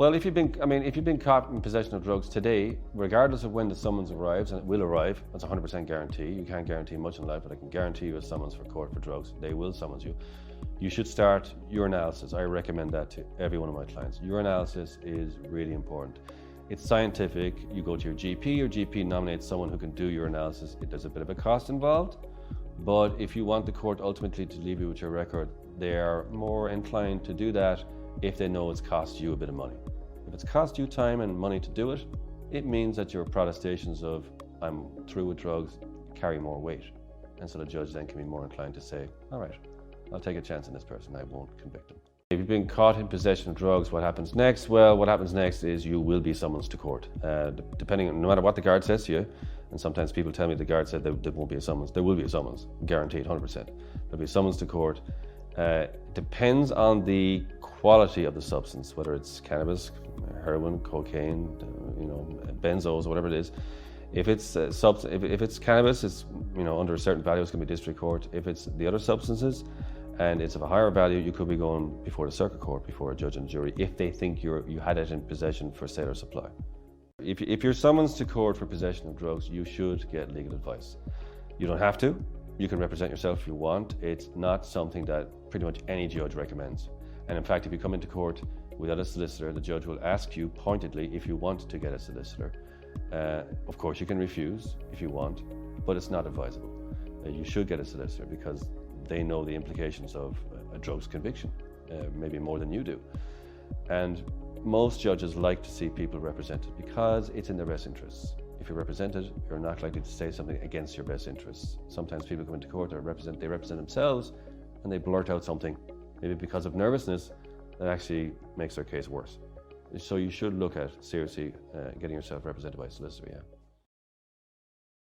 Well, if you've been caught in possession of drugs today, regardless of when the summons arrives, and it will arrive, that's 100% guarantee. You can't guarantee much in life, but I can guarantee you a summons for court for drugs. They will summons you. You should start urinalysis. I recommend that to every one of my clients. Urinalysis is really important. It's scientific. You go to your GP nominates someone who can do urinalysis. There's a bit of a cost involved, but if you want the court ultimately to leave you with your record, they are more inclined to do that if they know it's cost you a bit of money. If it's cost you time and money to do it, it means that your protestations of I'm through with drugs carry more weight. And so the judge then can be more inclined to say, all right, I'll take a chance on this person, I won't convict him. If you've been caught in possession of drugs, what happens next? Well, what happens next is you will be summoned to court. Depending on, no matter what the guard says to you, and sometimes people tell me the guard said there won't be a summons. There will be a summons, guaranteed, 100%. There'll be a summons to court. Depends on the quality of the substance, whether it's cannabis, heroin, cocaine, benzos, whatever it is. If it's if it's cannabis, it's under a certain value, it's going to be district court. If it's the other substances and it's of a higher value, you could be going before the circuit court, before a judge and jury, if they think you had it in possession for sale or supply. If you're summoned to court for possession of drugs, you should get legal advice. You don't have to. You can represent yourself if you want. It's not something that pretty much any judge recommends. And in fact, if you come into court without a solicitor, the judge will ask you pointedly if you want to get a solicitor. Of course, you can refuse if you want, but it's not advisable. You should get a solicitor because they know the implications of a drugs conviction, maybe more than you do. And most judges like to see people represented because it's in their best interests. If you're represented, you're not likely to say something against your best interests. Sometimes people come into court, they represent themselves, and they blurt out something, maybe because of nervousness, that actually makes their case worse. So you should look at seriously getting yourself represented by a solicitor, yeah.